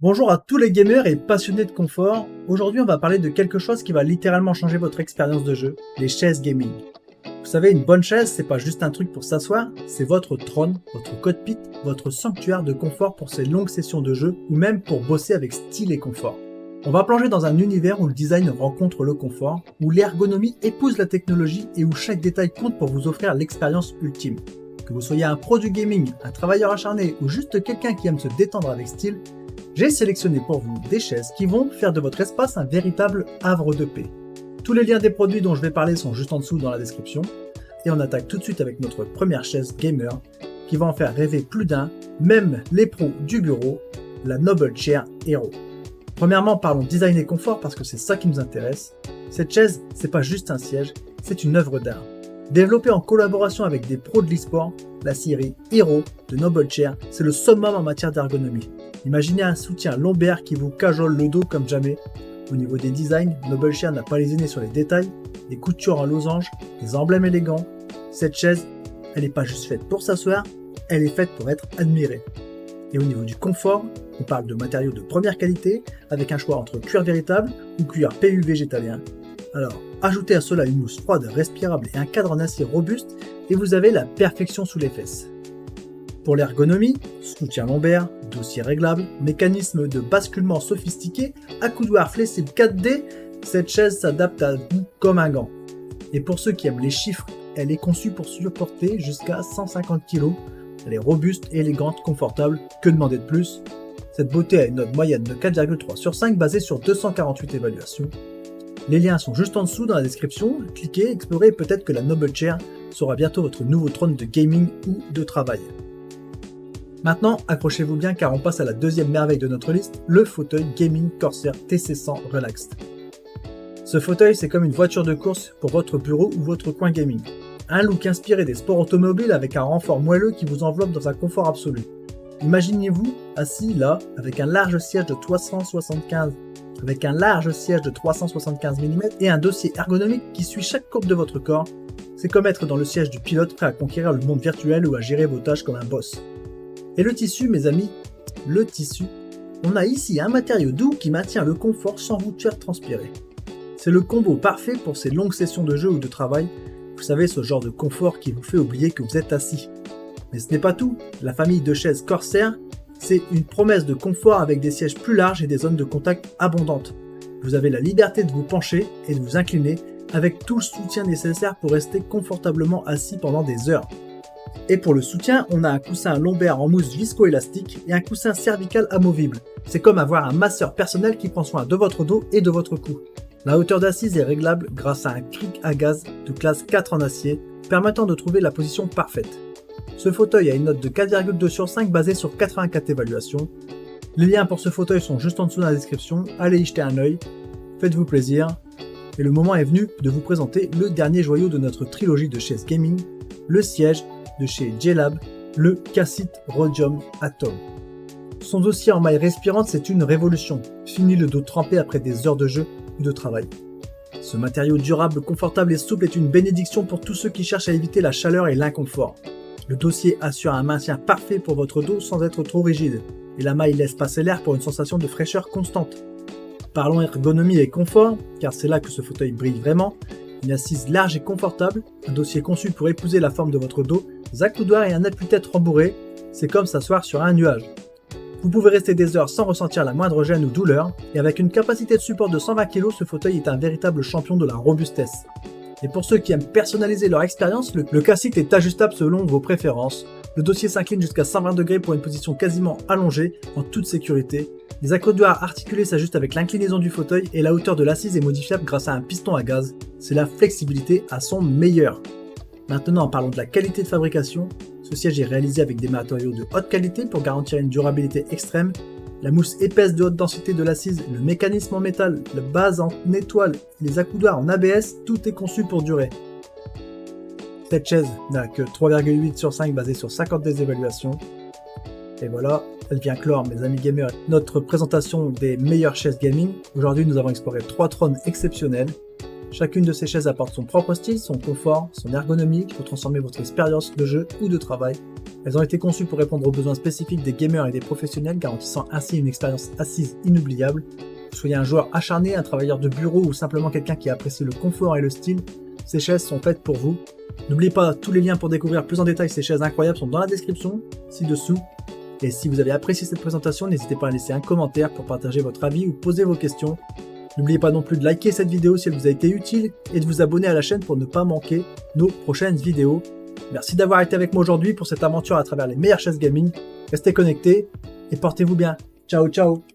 Bonjour à tous les gamers et passionnés de confort. Aujourd'hui, on va parler de quelque chose qui va littéralement changer votre expérience de jeu, les chaises gaming. Vous savez, une bonne chaise, c'est pas juste un truc pour s'asseoir, c'est votre trône, votre cockpit, votre sanctuaire de confort pour ces longues sessions de jeu ou même pour bosser avec style et confort. On va plonger dans un univers où le design rencontre le confort, où l'ergonomie épouse la technologie et où chaque détail compte pour vous offrir l'expérience ultime. Que vous soyez un pro du gaming, un travailleur acharné ou juste quelqu'un qui aime se détendre avec style, j'ai sélectionné pour vous des chaises qui vont faire de votre espace un véritable havre de paix. Tous les liens des produits dont je vais parler sont juste en dessous dans la description. Et on attaque tout de suite avec notre première chaise gamer qui va en faire rêver plus d'un, même les pros du bureau, la Noble Chair Hero. Premièrement, parlons design et confort parce que c'est ça qui nous intéresse. Cette chaise, c'est pas juste un siège, c'est une œuvre d'art. Développée en collaboration avec des pros de l'e-sport, la série Hero de Noble Chair, c'est le summum en matière d'ergonomie. Imaginez un soutien lombaire qui vous cajole le dos comme jamais. Au niveau des designs, Noble Chair n'a pas lésiné sur les détails, des coutures en losange, des emblèmes élégants. Cette chaise, elle n'est pas juste faite pour s'asseoir, elle est faite pour être admirée. Et au niveau du confort, on parle de matériaux de première qualité, avec un choix entre cuir véritable ou cuir PU végétalien. Alors, ajoutez à cela une mousse froide, respirable et un cadre en acier robuste, et vous avez la perfection sous les fesses. Pour l'ergonomie, soutien lombaire, dossier réglable, mécanisme de basculement sophistiqué, accoudoir flexible 4D, cette chaise s'adapte à vous comme un gant. Et pour ceux qui aiment les chiffres, elle est conçue pour supporter jusqu'à 150 kg. Elle est robuste, élégante, confortable, que demander de plus? Cette beauté a une note moyenne de 4,3 sur 5 basée sur 248 évaluations. Les liens sont juste en dessous dans la description, cliquez, explorez et peut-être que la Noble Chair sera bientôt votre nouveau trône de gaming ou de travail. Maintenant, accrochez-vous bien car on passe à la deuxième merveille de notre liste, le fauteuil Gaming Corsair TC100 Relaxed. Ce fauteuil, c'est comme une voiture de course pour votre bureau ou votre coin gaming. Un look inspiré des sports automobiles avec un renfort moelleux qui vous enveloppe dans un confort absolu. Imaginez-vous assis là, avec un large siège de 375 mm et un dossier ergonomique qui suit chaque courbe de votre corps. C'est comme être dans le siège du pilote prêt à conquérir le monde virtuel ou à gérer vos tâches comme un boss. Et le tissu, mes amis, le tissu, on a ici un matériau doux qui maintient le confort sans vous faire transpirer. C'est le combo parfait pour ces longues sessions de jeu ou de travail, vous savez, ce genre de confort qui vous fait oublier que vous êtes assis. Mais ce n'est pas tout, la famille de chaises Corsair, c'est une promesse de confort avec des sièges plus larges et des zones de contact abondantes. Vous avez la liberté de vous pencher et de vous incliner avec tout le soutien nécessaire pour rester confortablement assis pendant des heures. Et pour le soutien, on a un coussin lombaire en mousse viscoélastique et un coussin cervical amovible. C'est comme avoir un masseur personnel qui prend soin de votre dos et de votre cou. La hauteur d'assise est réglable grâce à un cric à gaz de classe 4 en acier, permettant de trouver la position parfaite. Ce fauteuil a une note de 4,2 sur 5 basée sur 84 évaluations. Les liens pour ce fauteuil sont juste en dessous dans la description, allez y jeter un œil, faites-vous plaisir. Et le moment est venu de vous présenter le dernier joyau de notre trilogie de chaises gaming, le siège de chez J-Lab, le Cassit Rhodium Atom. Son dossier en maille respirante, c'est une révolution. Fini le dos trempé après des heures de jeu ou de travail. Ce matériau durable, confortable et souple est une bénédiction pour tous ceux qui cherchent à éviter la chaleur et l'inconfort. Le dossier assure un maintien parfait pour votre dos sans être trop rigide, et la maille laisse passer l'air pour une sensation de fraîcheur constante. Parlons ergonomie et confort, car c'est là que ce fauteuil brille vraiment. Une assise large et confortable, un dossier conçu pour épouser la forme de votre dos, des accoudoirs et un appui-tête rembourré, c'est comme s'asseoir sur un nuage. Vous pouvez rester des heures sans ressentir la moindre gêne ou douleur, et avec une capacité de support de 120 kg, ce fauteuil est un véritable champion de la robustesse. Et pour ceux qui aiment personnaliser leur expérience, le Cassit est ajustable selon vos préférences. Le dossier s'incline jusqu'à 120 degrés pour une position quasiment allongée, en toute sécurité. Les accoudoirs articulés s'ajustent avec l'inclinaison du fauteuil et la hauteur de l'assise est modifiable grâce à un piston à gaz. C'est la flexibilité à son meilleur. Maintenant, parlons de la qualité de fabrication. Ce siège est réalisé avec des matériaux de haute qualité pour garantir une durabilité extrême. La mousse épaisse de haute densité de l'assise, le mécanisme en métal, la base en étoile, les accoudoirs en ABS, tout est conçu pour durer. Cette chaise n'a que 3,8 sur 5 basée sur 52 évaluations. Et voilà, elle vient clore, mes amis gamers, notre présentation des meilleures chaises gaming. Aujourd'hui, nous avons exploré 3 trônes exceptionnels. Chacune de ces chaises apporte son propre style, son confort, son ergonomie pour transformer votre expérience de jeu ou de travail. Elles ont été conçues pour répondre aux besoins spécifiques des gamers et des professionnels, garantissant ainsi une expérience assise inoubliable. Que vous soyez un joueur acharné, un travailleur de bureau ou simplement quelqu'un qui apprécie le confort et le style, ces chaises sont faites pour vous. N'oubliez pas, tous les liens pour découvrir plus en détail ces chaises incroyables sont dans la description, ci-dessous. Et si vous avez apprécié cette présentation, n'hésitez pas à laisser un commentaire pour partager votre avis ou poser vos questions. N'oubliez pas non plus de liker cette vidéo si elle vous a été utile et de vous abonner à la chaîne pour ne pas manquer nos prochaines vidéos. Merci d'avoir été avec moi aujourd'hui pour cette aventure à travers les meilleures chaises gaming. Restez connectés et portez-vous bien. Ciao ciao.